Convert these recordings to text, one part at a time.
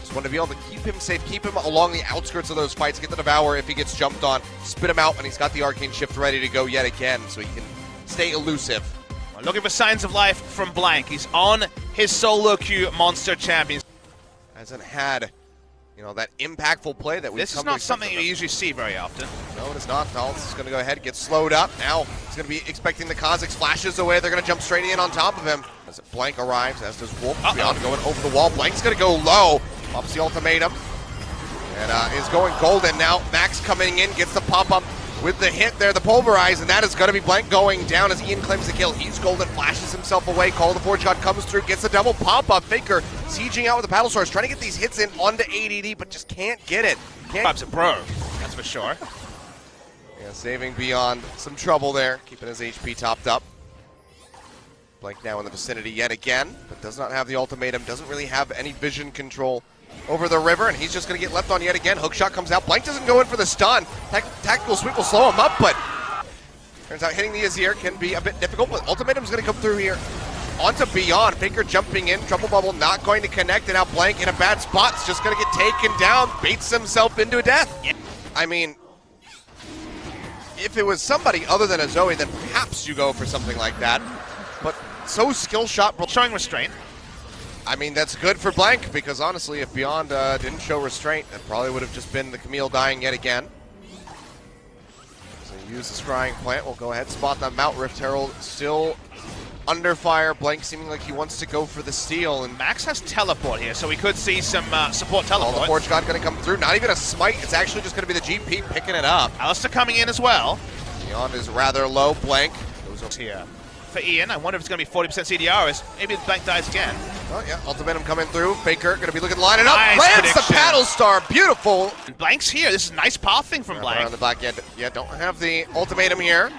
Just want to be able to keep him safe, keep him along the outskirts of those fights, get the Devour if he gets jumped on, spit him out, and he's got the Arcane Shift ready to go yet again, so he can stay elusive. Well, looking for signs of life from Blank. He's on his solo queue Monster Champions. Hasn't had, you know, that impactful play that we've This is not something you usually see very often. No, it is not. Dallas is going to go ahead and get slowed up. Now he's going to be expecting the Kha'Zix flashes away. They're going to jump straight in on top of him. As Blank arrives, as does Wolf. Beyond going over the wall. Blank's going to go low. Pops the ultimatum. And is going golden now. Max coming in, gets the pop-up with the hit there, the pulverize, and that is going to be Blank going down as Ian claims the kill. He's golden, flashes himself away. Call of the Forge God comes through, gets the double pop-up. Faker sieging out with the paddle source, trying to get these hits in onto ADD, but just can't get it. Pops a bro, that's for sure. Yeah, saving Beyond some trouble there, keeping his HP topped up. Blank now in the vicinity yet again, but does not have the ultimatum, doesn't really have any vision control over the river, and he's just going to get left on yet again. Hookshot comes out. Blank doesn't go in for the stun. Tactical sweep will slow him up, but turns out hitting the Azir can be a bit difficult, but ultimatum's going to come through here. Onto Beyond. Faker jumping in. Trouble Bubble not going to connect, and now Blank in a bad spot. It's just going to get taken down. Baits himself into a death. Yeah. I mean, if it was somebody other than a Zoe, then perhaps you go for something like that. But so skill shot. Showing restraint. I mean, that's good for Blank, because honestly, if Beyond didn't show restraint, it probably would have just been the Camille dying yet again. So use the Scrying Plant. We'll go ahead and spot that Mount. Rift Herald still under fire. Blank seeming like he wants to go for the steal. And Max has teleport here, so we could see some support teleport. The Forge God going to come through. Not even a smite. It's actually just going to be the GP picking it up. Alistair coming in as well. Beyond is rather low. Blank goes here. For Ian, I wonder if it's going to be 40% CDR, as maybe the Blank dies again. Oh yeah, ultimatum coming through. Faker going to be looking to line it up. Nice Lands prediction. the paddle star. Beautiful. And Blank's here. This is nice pathing from Blank. On the back end. Yeah, don't have the ultimatum here.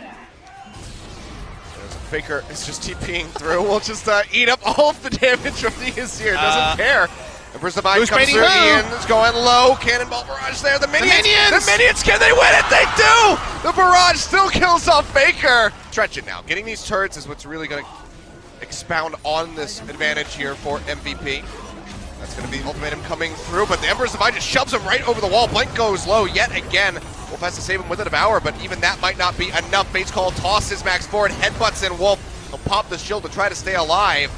Faker is just TPing through. We'll just eat up all of the damage from the Azir. Doesn't care. Emperor's Divine comes through. Ian is going low. Cannonball barrage there. The minions! The minions! Can they win it? They do! The barrage still kills off Faker. Stretch it now. Getting these turrets is what's really going to expound on this advantage here for MVP. That's going to be the ultimatum coming through, but the Emperor's Divine just shoves him right over the wall. Blank goes low yet again. Wolf has to save him with a Devour, but even that might not be enough. Fate's Call tosses Max forward, headbutts in Wolf. He'll pop the shield to try to stay alive.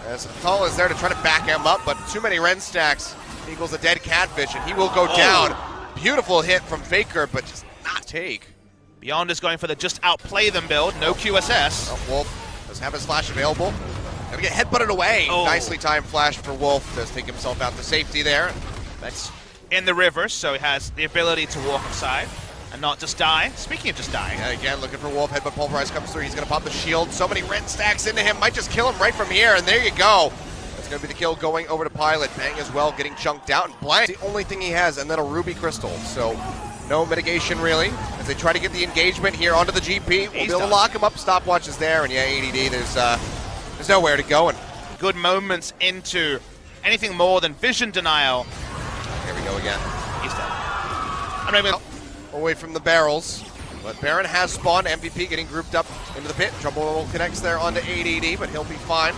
As Tall is there to try to back him up, but too many Ren stacks equals a dead Catfish, and he will go down. Beautiful hit from Faker, but just not take. Beyond is going for the just outplay them build, no QSS. Oh, Wolf does have his flash available. Gonna get headbutted away. Nicely timed flash for Wolf. Does take himself out to safety there. That's in the river, so he has the ability to walk aside and not just die. Speaking of just dying. Yeah, again, looking for Wolf. Headbutt pulverize comes through. He's gonna pop the shield. So many Ren stacks into him. Might just kill him right from here, and there you go. That's gonna be the kill going over to Pilot. Bang as well, getting chunked out. And Blank, the only thing he has, and then a Ruby Crystal. So no mitigation really. As they try to get the engagement here onto the GP. We'll be able to lock him up. Stopwatch is there, and yeah, ADD, there's nowhere to go. And good moments into anything more than vision denial. Here we go again. He's dead. I'm not even away from the barrels, but Baron has spawned. MVP getting grouped up into the pit. Trouble connects there onto ADD, but he'll be fine.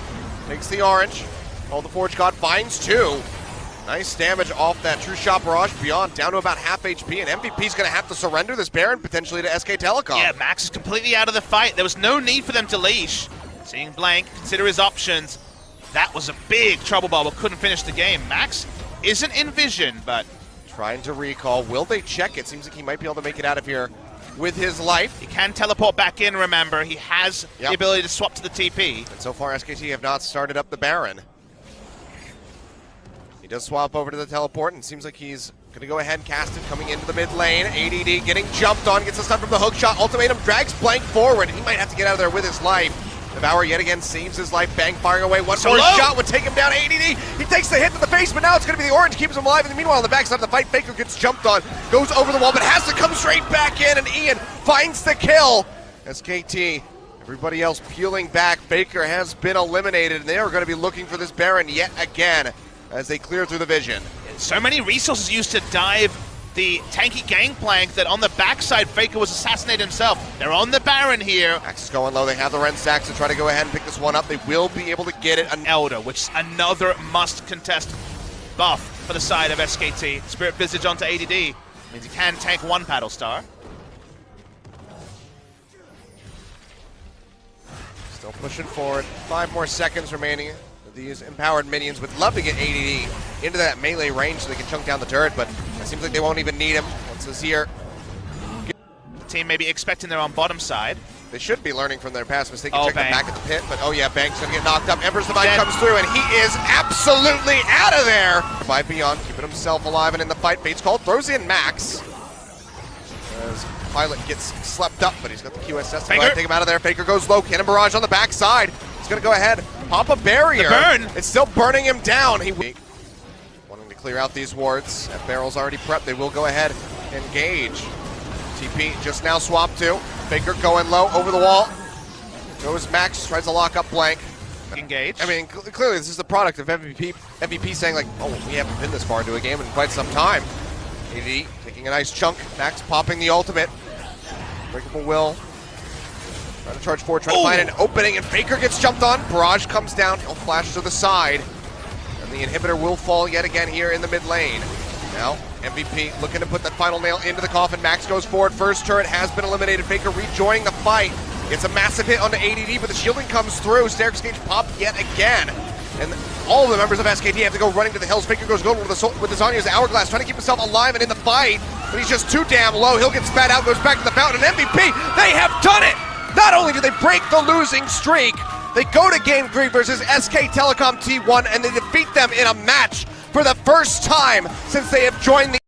Takes the orange. The Forge God finds two. Nice damage off that True Shot Barrage. Beyond down to about half HP, and MVP's going to have to surrender this Baron potentially to SK Telecom. Yeah, Max is completely out of the fight. There was no need for them to leash. Seeing Blank, consider his options. That was a big trouble bubble. Couldn't finish the game. Max isn't in vision, but trying to recall. Will they check it? Seems like he might be able to make it out of here with his life. He can teleport back in, remember. He has the ability to swap to the TP. And so far, SKT have not started up the Baron. He does swap over to the teleport, and seems like he's going to go ahead and cast it coming into the mid lane. ADD getting jumped on, gets a stun from the hook shot. Ultimatum drags Blank forward, and he might have to get out of there with his life. Devour yet again saves his life. Bang firing away. One more shot would take him down. ADD. He takes the hit to the face, but now it's going to be the orange. Keeps him alive. And meanwhile, on the backside of the fight, Faker gets jumped on. Goes over the wall, but has to come straight back in. And Ian finds the kill. SKT, everybody else peeling back. Faker has been eliminated. And they are going to be looking for this Baron yet again as they clear through the vision. So many resources used to dive the tanky gangplank that on the backside Faker was assassinated himself. They're on the Baron here. Max is going low. They have the Ren stacks to try to go ahead and pick this one up. They will be able to get it. An Elder, which is another must contest buff. for the side of SKT. Spirit Visage onto ADD means he can tank one Paddle Star. Still pushing forward. 5 more seconds remaining. These empowered minions would love to get ADD into that melee range so they can chunk down the turret, but it seems like they won't even need him once he's here. The team may be expecting they're on bottom side. They should be learning from their past mistake. Oh, Check them Bang. back at the pit, but oh yeah, Bang's gonna get knocked up. Emperor's Divide comes through, and he is absolutely out of there. By Beyond, keeping himself alive and in the fight. Bait's called, throws in Max. As Pilot gets slept up, but he's got the QSS to take him out of there. Faker goes low, Cannon Barrage on the backside. He's gonna go ahead, pop a barrier. The burn. It's still burning him down. He wanting to clear out these wards. That barrel's already prepped. They will go ahead and engage. TP just now swapped to. Faker going low over the wall. Goes Max, tries to lock up Blank. Engage. I mean, clearly this is the product of MVP saying like, oh, we haven't been this far into a game in quite some time. AD taking a nice chunk. Max popping the ultimate. Breakable Will. Trying to charge forward, trying to find an opening, and Faker gets jumped on. Barrage comes down, he'll flash to the side. And the inhibitor will fall yet again here in the mid lane. Now, MVP looking to put that final nail into the coffin. Max goes forward, first turret has been eliminated. Faker rejoining the fight. It's a massive hit onto ADD, but the shielding comes through. Staircase Cage popped yet again. And all of the members of SKT have to go running to the hills. Faker goes gold with the Zhonya's Hourglass, trying to keep himself alive and in the fight. But he's just too damn low. He'll get spat out, goes back to the fountain. And MVP, they have done it! Not only do they break the losing streak, they go to Game 3 versus SK Telecom T1, and they defeat them in a match for the first time since they have joined the